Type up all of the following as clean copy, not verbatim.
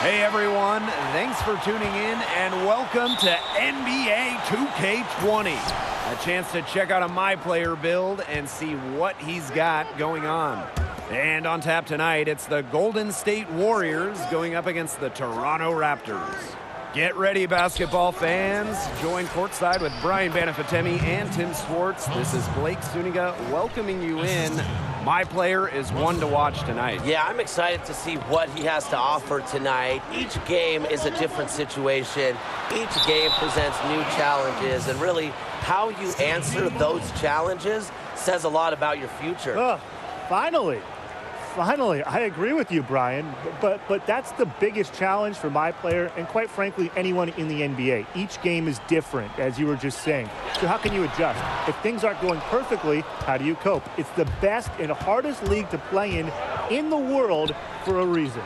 Hey everyone, thanks for tuning in and welcome to NBA 2K20. A chance to check out a Myplayer build and see what he's got going on. And on tap tonight, it's the Golden State Warriors going up against the Toronto Raptors. Get ready, basketball fans. Join courtside with Brian Banafitemi and Tim Swartz. This is Blake Suniga welcoming you in. Myplayer is one to watch tonight. Yeah, I'm excited to see what he has to offer tonight. Each game is a different situation. Each game presents new challenges, and really how you answer those challenges says a lot about your future. Finally, I agree with you, Brian. But that's the biggest challenge for Myplayer and, quite frankly, anyone in the NBA. Each game is different, as you were just saying. So how can you adjust? If things aren't going perfectly, how do you cope? It's the best and hardest league to play in the world for a reason.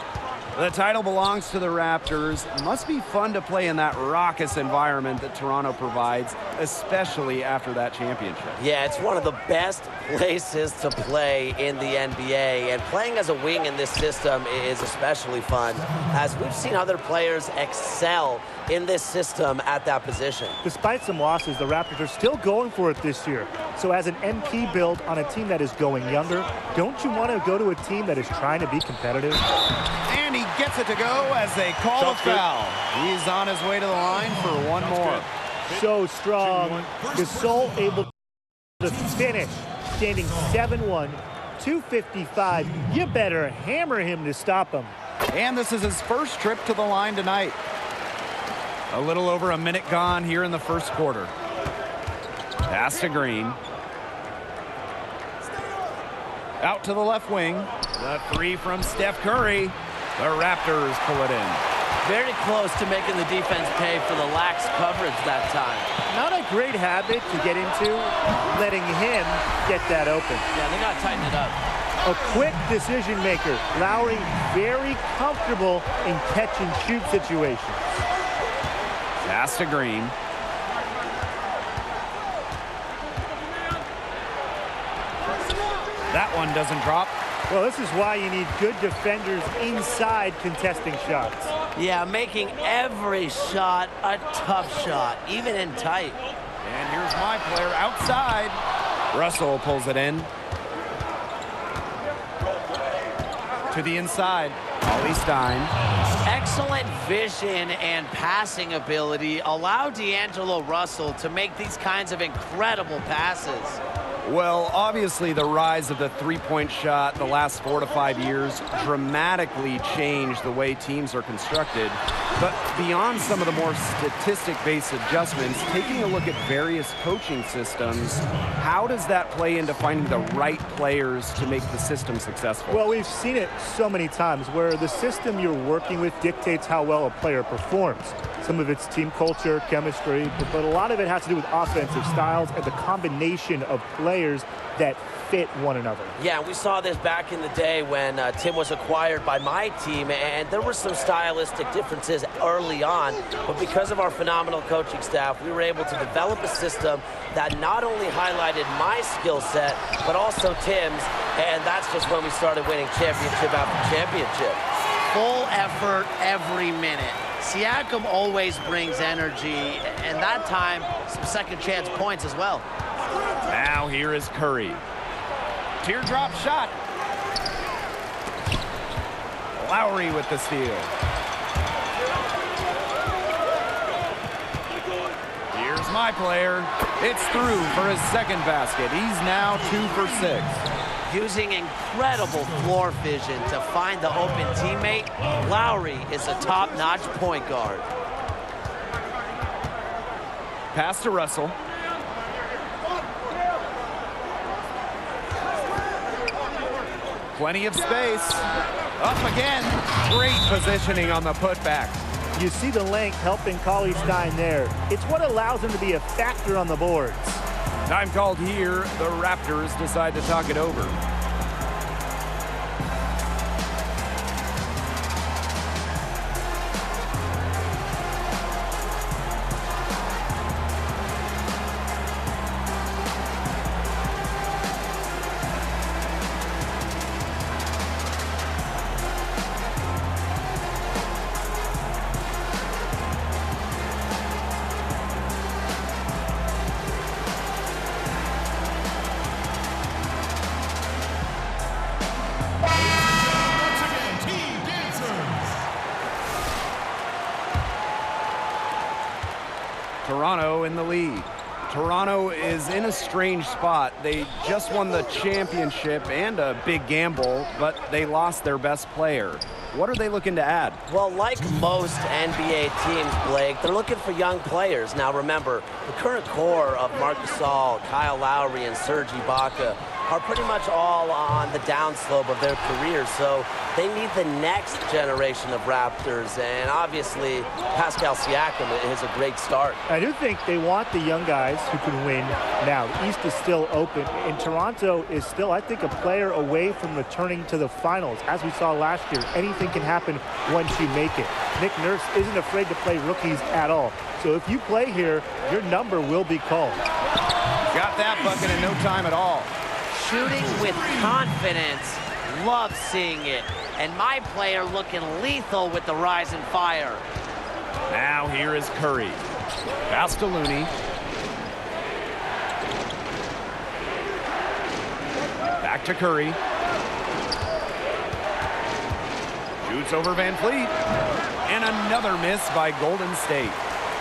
The title belongs to the Raptors. Must be fun to play in that raucous environment that Toronto provides, especially after that championship. Yeah, it's one of the best places to play in the NBA, and playing as a wing in this system is especially fun, as we've seen other players excel in this system at that position. Despite some losses, the Raptors are still going for it this year. So as an MP build on a team that is going younger, don't you want to go to a team that is trying to be competitive? And he gets it to go as they call a foul. He's on his way to the line for one more. So strong. Gasol able to finish, standing 7-1, 255. You better hammer him to stop him. And this is his first trip to the line tonight. A little over a minute gone here in the first quarter. Pass to Green. Out to the left wing. The three from Steph Curry. The Raptors pull it in. Very close to making the defense pay for the lax coverage that time. Not a great habit to get into, letting him get that open. Yeah, they got to tighten it up. A quick decision maker. Lowry very comfortable in catch and shoot situations. Pass to Green. That one doesn't drop. Well, this is why you need good defenders inside contesting shots. Yeah, making every shot a tough shot, even in tight. And here's Myplayer outside. Russell pulls it in. To the inside. Ollie Stein. Excellent vision and passing ability allow D'Angelo Russell to make these kinds of incredible passes. Well, obviously the rise of the three-point shot the last 4 to 5 years dramatically changed the way teams are constructed. But beyond some of the more statistic-based adjustments, taking a look at various coaching systems, how does that play into finding the right players to make the system successful? Well, we've seen it so many times where the system you're working with dictates how well a player performs. Some of it's team culture, chemistry, but a lot of it has to do with offensive styles and the combination of players that fit one another. Yeah, we saw this back in the day when Tim was acquired by my team, and there were some stylistic differences early on, but because of our phenomenal coaching staff, we were able to develop a system that not only highlighted my skill set, but also Tim's, and that's just when we started winning championship after championship. Full effort every minute. Siakam always brings energy, and that time, some second chance points as well. Now here is Curry. Teardrop shot. Lowry with the steal. Here's Myplayer. It's through for his second basket. He's now 2 for 6. Using incredible floor vision to find the open teammate, Lowry is a top-notch point guard. Pass to Russell. Plenty of space. Up again. Great positioning on the putback. You see the length helping Ollie Stein there. It's what allows him to be a factor on the boards. Time called here. The Raptors decide to talk it over. Toronto in the lead. Toronto is in a strange spot. They just won the championship and a big gamble, but they lost their best player. What are they looking to add? Well, like most NBA teams, Blake, they're looking for young players. Now, remember, the current core of Marc Gasol, Kyle Lowry, and Serge Ibaka are pretty much all on the downslope of their careers, so they need the next generation of Raptors, and obviously Pascal Siakam is a great start. I do think they want the young guys who can win now. The East is still open, and Toronto is still, I think, a player away from returning to the finals. As we saw last year, anything can happen once you make it. Nick Nurse isn't afraid to play rookies at all, so if you play here, your number will be called. Got that bucket in no time at all. Shooting with confidence. Love seeing it. And Myplayer looking lethal with the rise and fire. Now here is Curry. Pass to Looney. Back to Curry. Shoots over Van Fleet. And another miss by Golden State.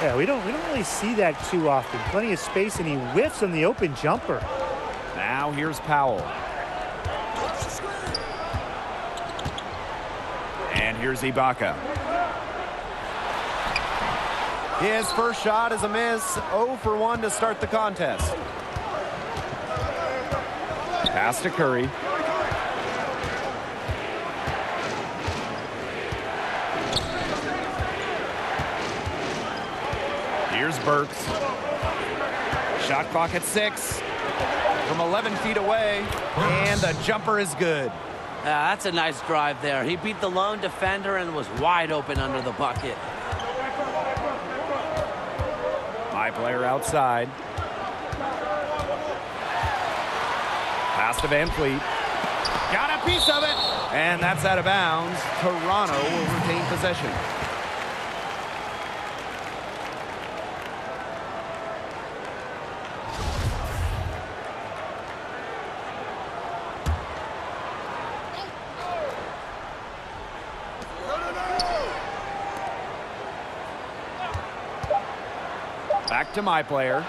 Yeah, we don't really see that too often. Plenty of space, and he whiffs on the open jumper. Now here's Powell. And here's Ibaka. His first shot is a miss. 0 for 1 to start the contest. Pass to Curry. Here's Burks. Shot clock at 6. From 11 feet away, and the jumper is good. That's a nice drive there. He beat the lone defender and was wide open under the bucket. Myplayer outside. Pass to Van Fleet. Got a piece of it, and that's out of bounds. Toronto will retain possession. Back to Myplayer.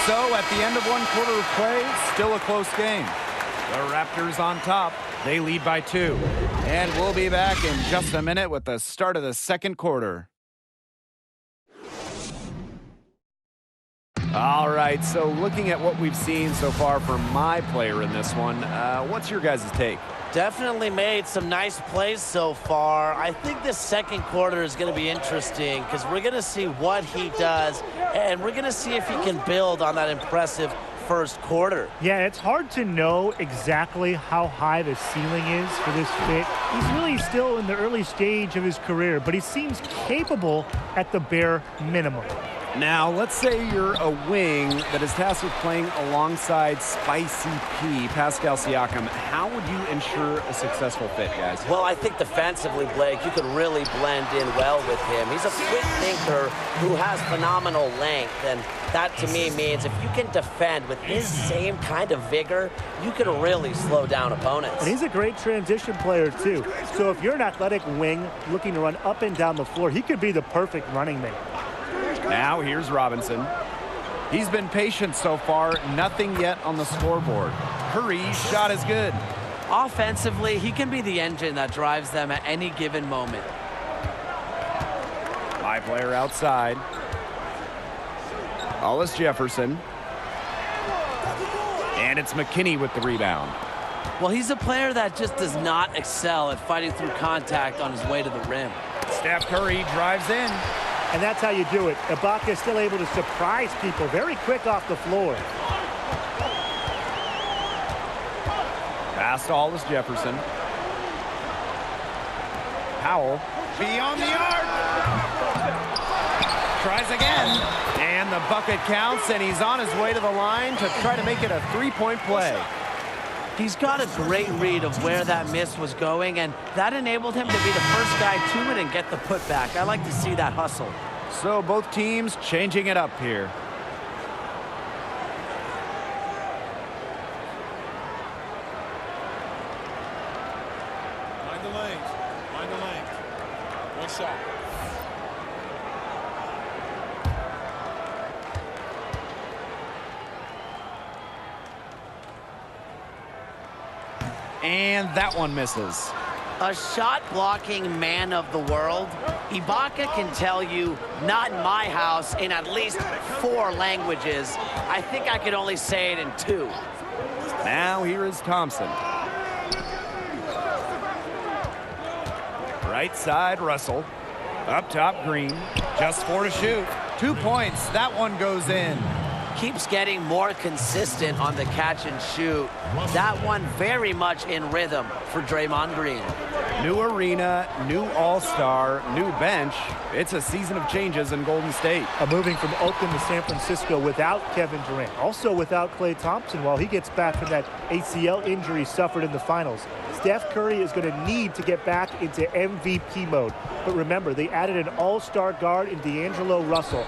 So at the end of one quarter of play, still a close game. The Raptors on top. They lead by 2. And we'll be back in just a minute with the start of the second quarter. All right, so looking at what we've seen so far from Myplayer in this one, what's your guys' take? Definitely made some nice plays so far. I think this second quarter is going to be interesting because we're going to see what he does, and we're going to see if he can build on that impressive first quarter. Yeah, it's hard to know exactly how high the ceiling is for this fit. He's really still in the early stage of his career, but he seems capable at the bare minimum. Now, let's say you're a wing that is tasked with playing alongside Spicy P, Pascal Siakam. How would you ensure a successful fit, guys? Well, I think defensively, Blake, you could really blend in well with him. He's a quick thinker who has phenomenal length, and that to me means if you can defend with his same kind of vigor, you can really slow down opponents. And he's a great transition player, too. So if you're an athletic wing looking to run up and down the floor, he could be the perfect running mate. Now here's Robinson. He's been patient so far. Nothing yet on the scoreboard. Curry's shot is good. Offensively, he can be the engine that drives them at any given moment. Myplayer outside. Hollis Jefferson. And it's McKinney with the rebound. Well, he's a player that just does not excel at fighting through contact on his way to the rim. Steph Curry drives in. And that's how you do it. Ibaka is still able to surprise people very quick off the floor. Pass to Hollis Jefferson. Powell. Beyond the arc. Tries again. And the bucket counts, and he's on his way to the line to try to make it a three-point play. He's got a great read of where that miss was going, and that enabled him to be the first guy to it and get the putback. I like to see that hustle. So both teams changing it up here. Find the lanes. Find the lanes. One shot. And that one misses. A shot-blocking man of the world. Ibaka can tell you, not in my house, in at least 4 languages. I think I could only say it in 2. Now here is Thompson. Right side, Russell. Up top, Green. Just 4 to shoot. 2 points. That one goes in. Keeps getting more consistent on the catch and shoot. That one very much in rhythm for Draymond Green. New arena, new all-star, new bench. It's a season of changes in Golden State. Moving from Oakland to San Francisco without Kevin Durant. Also without Klay Thompson while he gets back from that ACL injury suffered in the finals. Steph Curry is going to need to get back into MVP mode. But remember, they added an all-star guard in D'Angelo Russell.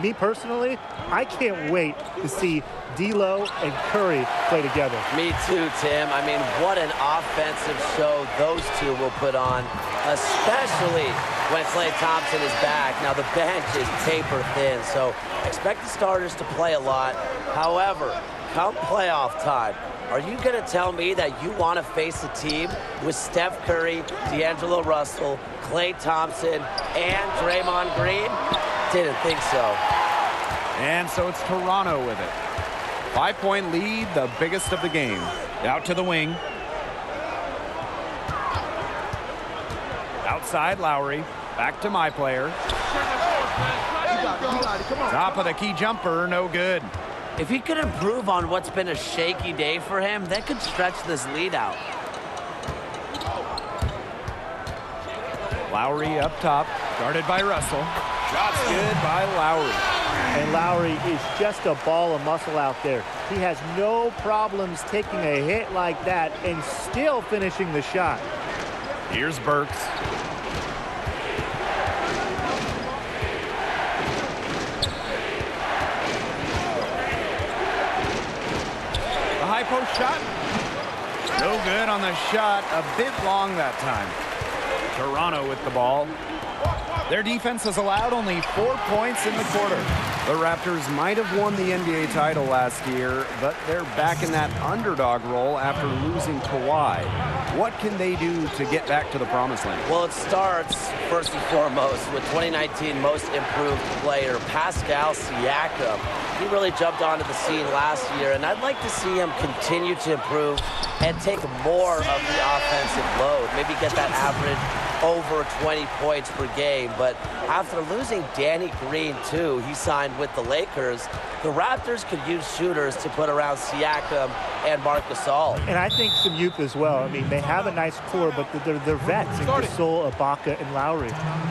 Me personally, I can't wait to see D'Lo and Curry play together. Me too, Tim. I mean, what an offensive show those two will put on, especially when Klay Thompson is back. Now, the bench is paper thin, so expect the starters to play a lot. However, come playoff time, are you going to tell me that you want to face a team with Steph Curry, D'Angelo Russell, Klay Thompson, and Draymond Green? Didn't think so. And so it's Toronto with it. 5-point lead, the biggest of the game. Out to the wing. Outside, Lowry. Back to Myplayer. Top of the key jumper, no good. If he could improve on what's been a shaky day for him, that could stretch this lead out. Lowry up top, guarded by Russell. Shots good by Lowry. And Lowry is just a ball of muscle out there. He has no problems taking a hit like that and still finishing the shot. Here's Burks. The high post shot. No good on the shot. A bit long that time. Toronto with the ball. Their defense has allowed only 4 points in the quarter. The Raptors might have won the NBA title last year, but they're back in that underdog role after losing Kawhi. What can they do to get back to the promised land? Well, it starts, first and foremost, with 2019 Most Improved Player, Pascal Siakam. He really jumped onto the scene last year, and I'd like to see him continue to improve and take more of the offensive load. Maybe get that average over 20 points per game. But after losing Danny Green, too, he signed with the Lakers. The Raptors could use shooters to put around Siakam and Marc Gasol. And I think some youth as well. I mean, they have a nice core, but they're vets in Gasol, Ibaka, and Lowry.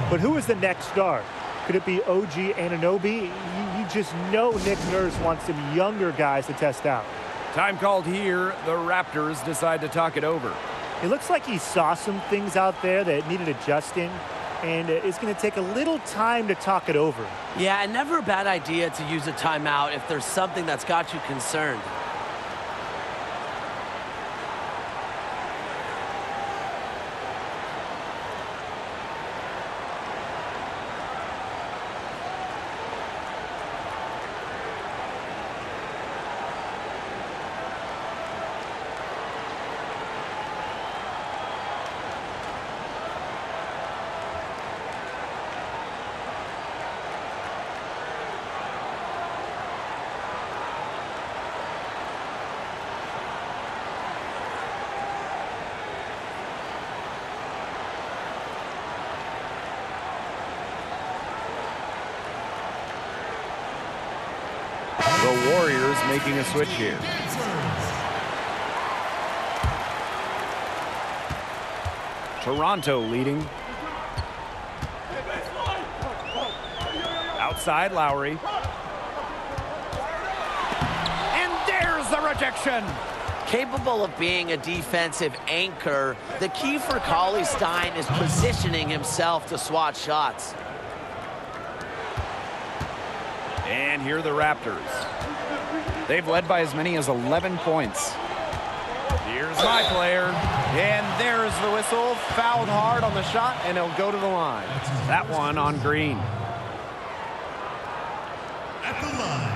But who is the next star? Could it be OG Anunoby? You just know Nick Nurse wants some younger guys to test out. Time called here. The Raptors decide to talk it over. It looks like he saw some things out there that needed adjusting, and it's going to take a little time to talk it over. Yeah, and never a bad idea to use a timeout if there's something that's got you concerned. The Warriors making a switch here. Toronto leading. Outside, Lowry. And there's the rejection. Capable of being a defensive anchor, the key for Cauley-Stein is positioning himself to swat shots. And here are the Raptors. They've led by as many as 11 points. Here's Myplayer. And there's the whistle. Fouled hard on the shot, and he'll go to the line. That one on Green. At the line,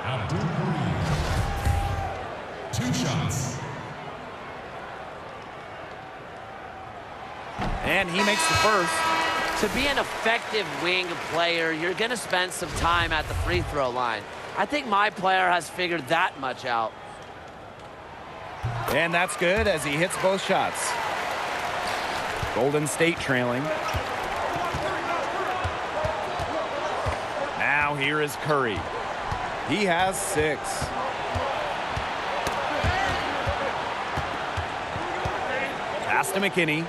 Abdul Kareem. 2 shots. And he makes the first. To be an effective wing player, you're going to spend some time at the free throw line. I think my player has figured that much out. And that's good as he hits both shots. Golden State trailing. Now here is Curry. He has 6. Pass to McKinney.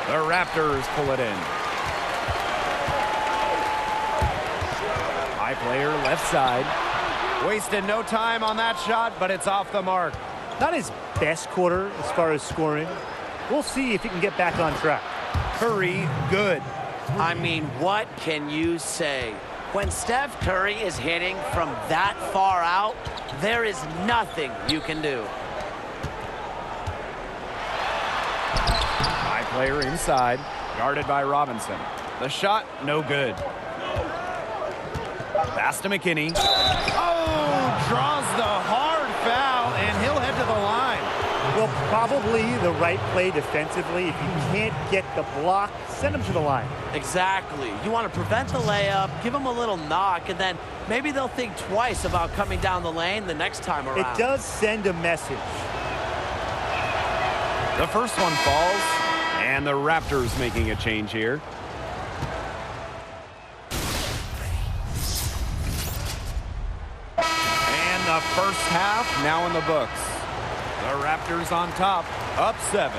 The Raptors pull it in. Myplayer left side. Wasted no time on that shot, but it's off the mark. Not his best quarter as far as scoring. We'll see if he can get back on track. Curry, good. I mean, what can you say? When Steph Curry is hitting from that far out, there is nothing you can do. Myplayer inside, guarded by Robinson. The shot, no good. Pass to McKinney. Oh, draws the hard foul, and he'll head to the line. Well, probably the right play defensively. If you can't get the block, send him to the line. Exactly. You want to prevent the layup, give them a little knock, and then maybe they'll think twice about coming down the lane the next time around. It does send a message. The first one falls, and the Raptors making a change here. And the first half now in the books. The Raptors on top, up 7.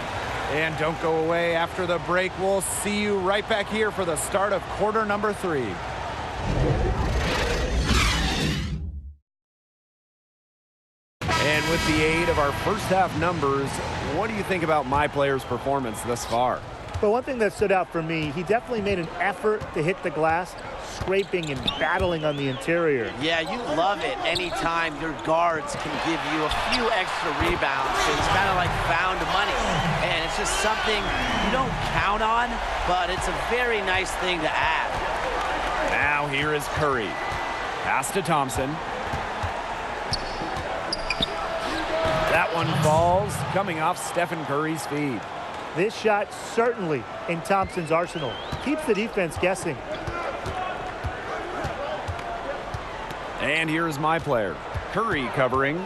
And don't go away after the break. We'll see you right back here for the start of quarter number 3. And with the aid of our first half numbers, what do you think about Myplayer's performance thus far? But one thing that stood out for me, he definitely made an effort to hit the glass, scraping and battling on the interior. Yeah, you love it anytime your guards can give you a few extra rebounds. It's kind of like found money. And it's just something you don't count on, but it's a very nice thing to add. Now here is Curry. Pass to Thompson. That one falls, coming off Stephen Curry's feet. This shot certainly in Thompson's arsenal. Keeps the defense guessing. And here's Myplayer. Curry covering.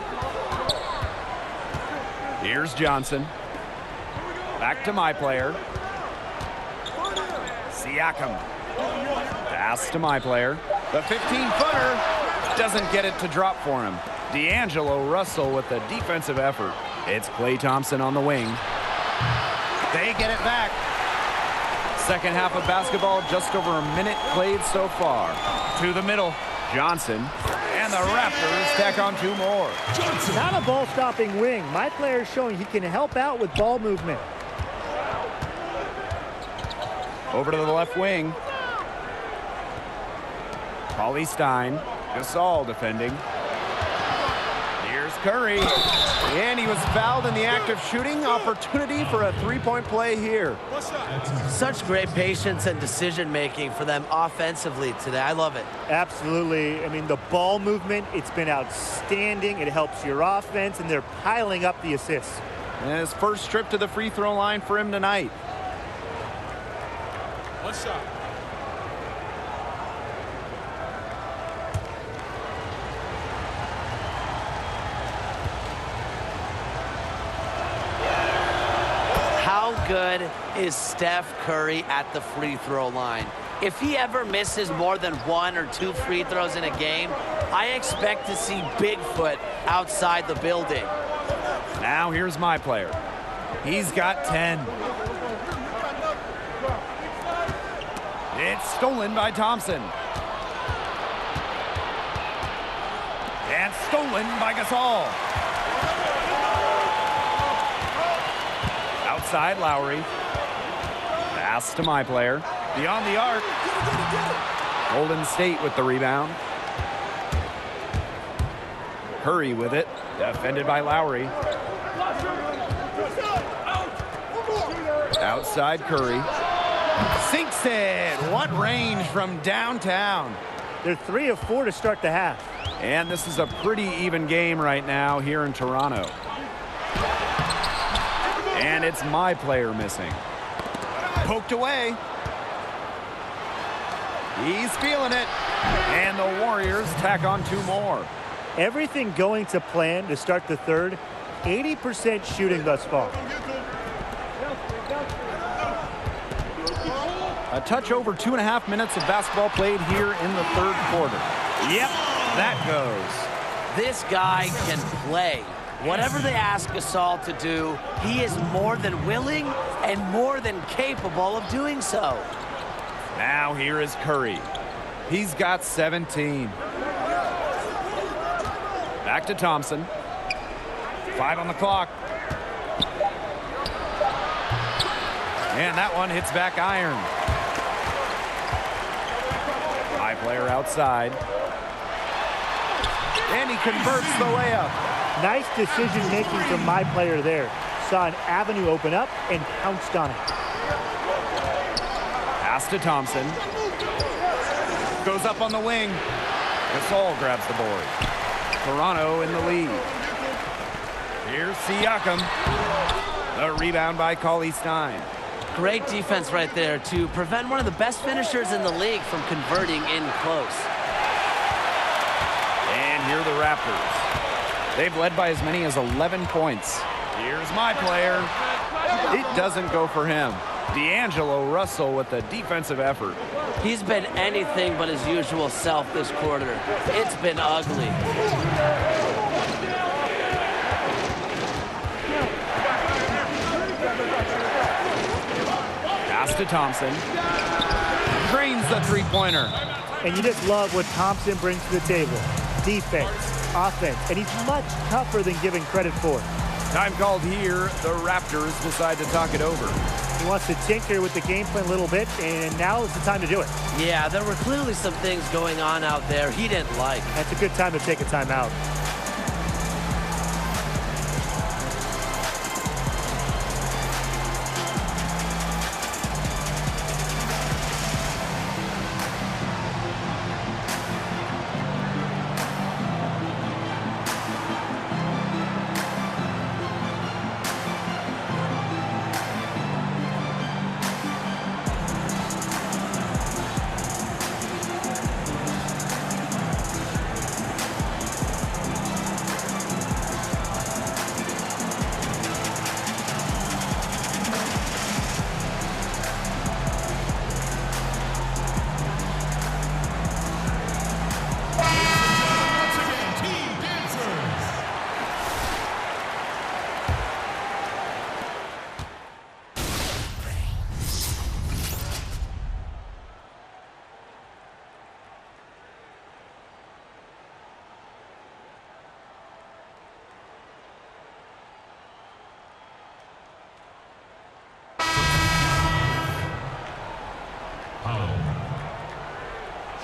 Here's Johnson. Back to Myplayer. Siakam. Pass to Myplayer. The 15-footer doesn't get it to drop for him. D'Angelo Russell with the defensive effort. It's Klay Thompson on the wing. They get it back. Second half of basketball, just over a minute played so far. To the middle, Johnson. And the Raptors tack on 2 more. Johnson. Not a ball-stopping wing. Myplayer is showing he can help out with ball movement. Over to the left wing. Paulie Stein. Gasol defending. Here's Curry. And he was fouled in the act of shooting. Opportunity for a 3-point play here. Such great patience and decision-making for them offensively today. I love it. Absolutely. I mean, the ball movement, it's been outstanding. It helps your offense, and they're piling up the assists. And his first trip to the free throw line for him tonight. One shot. How good is Steph Curry at the free throw line? If he ever misses more than 1 or 2 free throws in a game, I expect to see Bigfoot outside the building. Now here's Myplayer. He's got 10. It's stolen by Thompson. And stolen by Gasol. Outside Lowry. Pass to Myplayer. Beyond the arc. Golden State with the rebound. Curry with it. Defended by Lowry. Outside Curry. Sinks it. What range from downtown. They're 3 of 4 to start the half. And this is a pretty even game right now here in Toronto. And it's Myplayer missing. Poked away. He's feeling it. And the Warriors tack on 2 more. Everything going to plan to start the third. 80% shooting thus far. A touch over 2.5 minutes of basketball played here in the third quarter. Yep, that goes. This guy can play. Whatever they ask Gasol to do, he is more than willing and more than capable of doing so. Now here is Curry. He's got 17. Back to Thompson. 5 on the clock. And that one hits back iron. Myplayer outside. And he converts the layup. Nice decision-making from Myplayer there. Saw an avenue open up and pounced on it. Pass to Thompson. Goes up on the wing. Gasol grabs the board. Toronto in the lead. Here's Siakam. The rebound by Cauley Stein. Great defense right there to prevent one of the best finishers in the league from converting in close. And here are the Raptors. They've led by as many as 11 points. Here's Myplayer. It doesn't go for him. D'Angelo Russell with a defensive effort. He's been anything but his usual self this quarter. It's been ugly. Pass to Thompson. Drains the three-pointer. And you just love what Thompson brings to the table. Defense, offense, and he's much tougher than given credit for. Time called here. The Raptors decide to talk it over. He wants to tinker with the game plan a little bit, and now is the time to do it. Yeah, there were clearly some things going on out there he didn't like. That's a good time to take a timeout.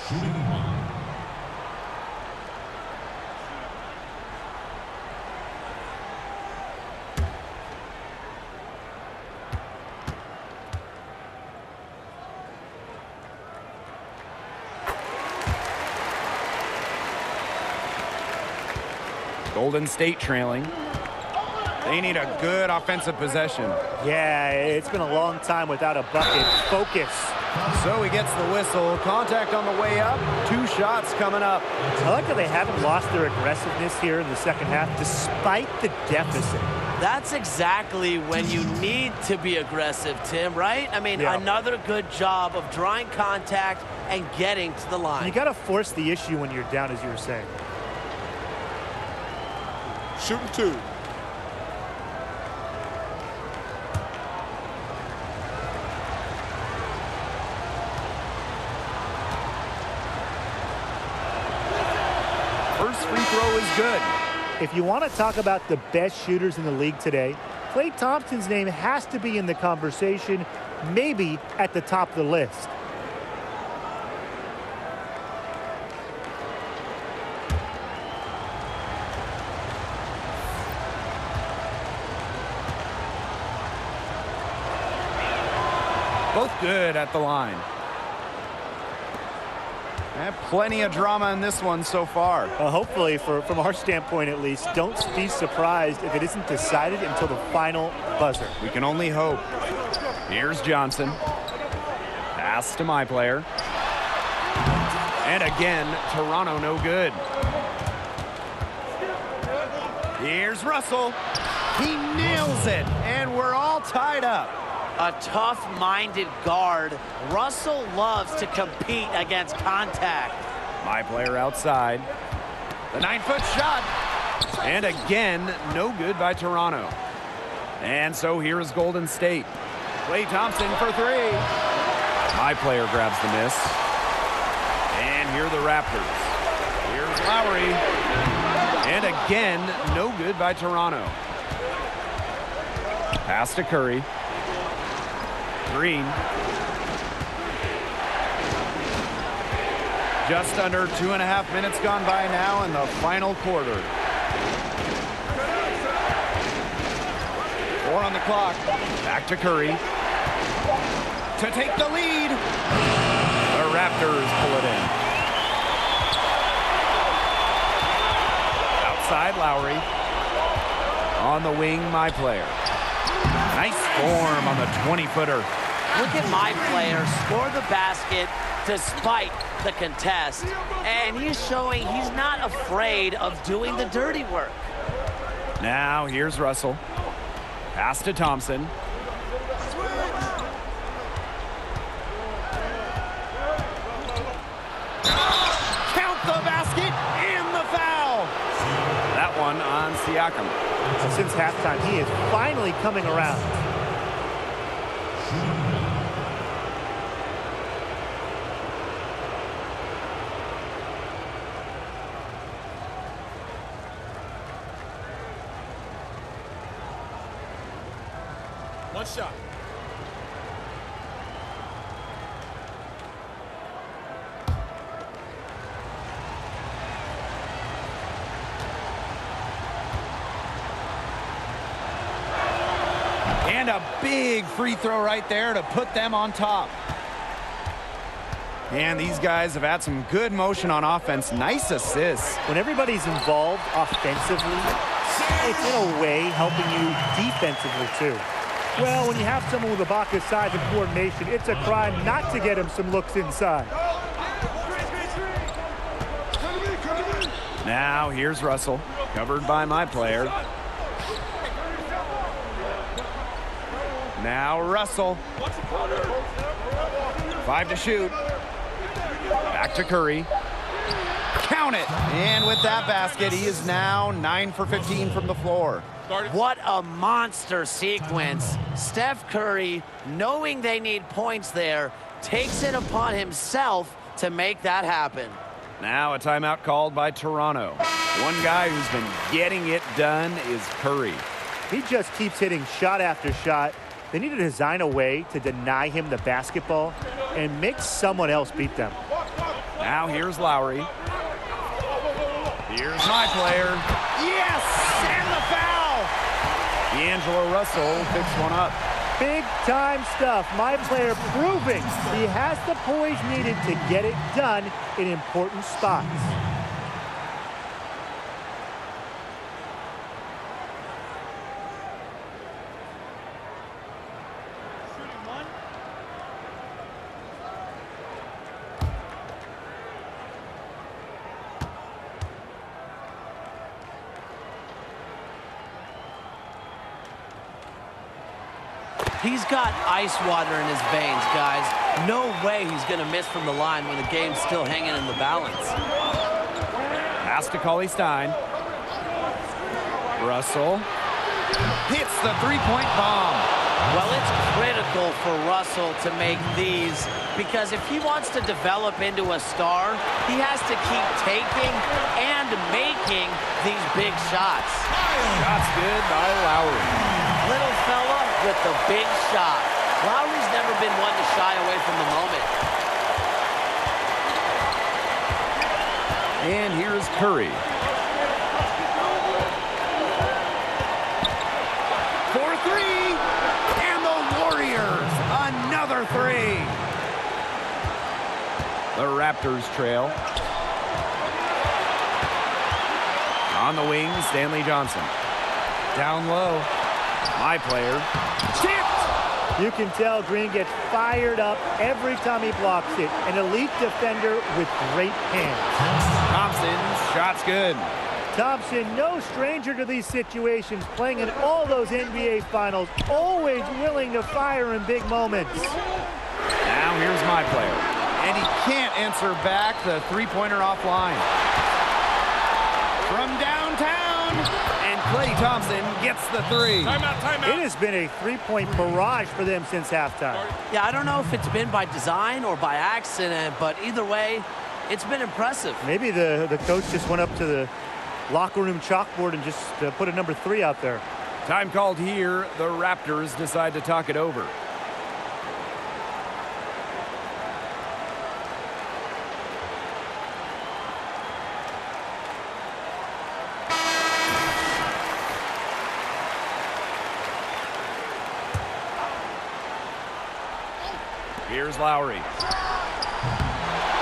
Shooting one. Golden State trailing. They need a good offensive possession. Yeah, it's been a long time without a bucket. Focus. So he gets the whistle. Contact on the way up. 2 shots coming up. I like how they haven't lost their aggressiveness here in the second half despite the deficit. That's exactly when you need to be aggressive, Tim, right? I mean, Yeah. Another good job of drawing contact and getting to the line. You got to force the issue when you're down, as you were saying. Shooting 2. First free throw is good. If you want to talk about the best shooters in the league today, Klay Thompson's name has to be in the conversation, maybe at the top of the list. Both good at the line. Plenty of drama in this one so far. Hopefully, from our standpoint at least, don't be surprised if it isn't decided until the final buzzer. We can only hope. Here's Johnson. Pass to Myplayer. And again, Toronto no good. Here's Russell. He nails it, and we're all tied up. A tough-minded guard. Russell loves to compete against contact. Myplayer outside. The 9-foot shot. And again, no good by Toronto. And so here is Golden State. Klay Thompson for three. Myplayer grabs the miss. And here are the Raptors. Here's Lowry. And again, no good by Toronto. Pass to Curry. Green. Just under 2.5 minutes gone by now in the final quarter. 4 on the clock. Back to Curry. To take the lead. The Raptors pull it in. Outside Lowry. On the wing, Myplayer. Nice form on the 20-footer. Look at Myplayer score the basket despite the contest. And he's showing he's not afraid of doing the dirty work. Now here's Russell. Pass to Thompson. Count the basket and the foul. That one on Siakam. Since halftime, he is finally coming around. One shot. And a big free throw right there to put them on top. And these guys have had some good motion on offense. Nice assists. When everybody's involved offensively, it's in a way helping you defensively too. Well, when you have someone with Ibaka's size and coordination, it's a crime not to get him some looks inside. Now here's Russell, covered by Myplayer. Now Russell. 5 to shoot. Back to Curry. Count it. And with that basket, he is now 9 for 15 from the floor. What a monster sequence. Steph Curry, knowing they need points there, takes it upon himself to make that happen. Now a timeout called by Toronto. One guy who's been getting it done is Curry. He just keeps hitting shot after shot. They need to design a way to deny him the basketball and make someone else beat them. Now here's Lowry. Here's Myplayer. Yes! And the foul! D'Angelo Russell picks one up. Big time stuff. Myplayer proving he has the poise needed to get it done in important spots. He's got ice water in his veins, guys. No way he's going to miss from the line when the game's still hanging in the balance. Pass to Cauley-Stein. Russell hits the three-point bomb. Well, it's critical for Russell to make these because if he wants to develop into a star, he has to keep taking and making these big shots. Shots good by Lowry. Little fella with the big shot. Lowry's never been one to shy away from the moment. And here's Curry. For three. And the Warriors, another three. The Raptors trail. On the wing, Stanley Johnson. Down low. Myplayer. Tipped! You can tell Green gets fired up every time he blocks it. An elite defender with great hands. Thompson's shot's good. Thompson, no stranger to these situations, playing in all those NBA finals, always willing to fire in big moments. Now here's Myplayer. And he can't answer back the three-pointer offline. From downtown, and Klay Thompson gets the three. Timeout, timeout. It has been a three-point barrage for them since halftime. Yeah, I don't know if it's been by design or by accident, but either way, it's been impressive. Maybe the coach just went up to the locker room chalkboard and just put a number 3 out there. Time called here. The Raptors decide to talk it over. Here's Lowry.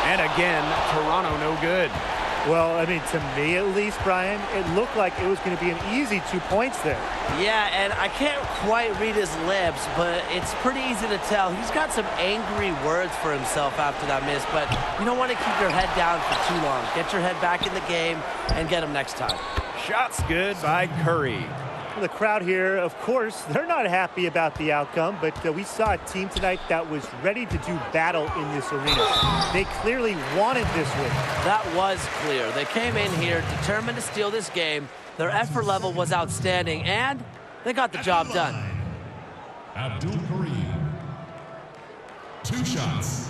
And again, Toronto no good. Well, I mean, to me at least, Brian, it looked like it was going to be an easy 2 points there. Yeah, and I can't quite read his lips, but it's pretty easy to tell. He's got some angry words for himself after that miss, but you don't want to keep your head down for too long. Get your head back in the game and get him next time. Shot's good by Curry. The crowd here, of course, they're not happy about the outcome, but we saw a team tonight that was ready to do battle in this arena. They clearly wanted this win. That was clear. They came in here determined to steal this game. Their effort level was outstanding, and they got the job done. Abdul Kareem. 2 shots.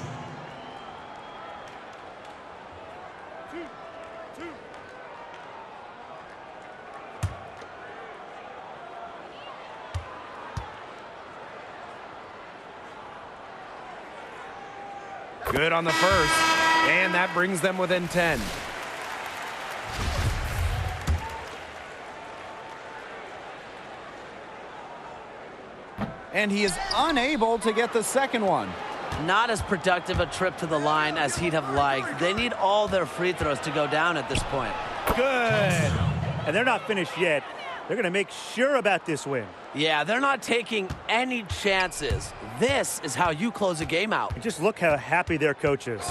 Good on the first, and that brings them within 10. And he is unable to get the second one. Not as productive a trip to the line as he'd have liked. They need all their free throws to go down at this point. Good. And they're not finished yet. They're going to make sure about this win. Yeah, they're not taking any chances. This is how you close a game out. And just look how happy their coach is.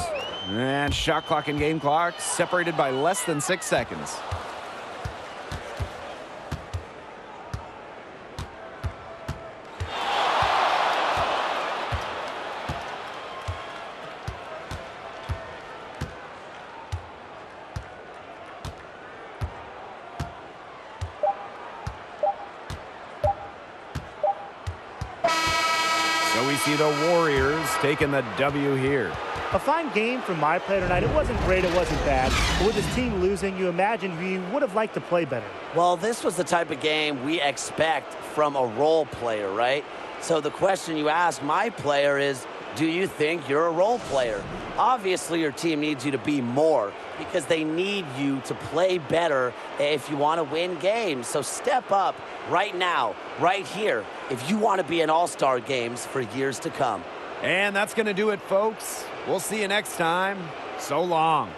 And shot clock and game clock separated by less than 6 seconds. So we see the Warriors taking the W here. A fine game from Myplayer tonight. It wasn't great, it wasn't bad. But with his team losing, you imagine he would have liked to play better. Well, this was the type of game we expect from a role player, right? So the question you ask Myplayer is, do you think you're a role player? Obviously, your team needs you to be more because they need you to play better if you want to win games. So step up right now, right here, if you want to be in all-star games for years to come. And that's going to do it, folks. We'll see you next time. So long.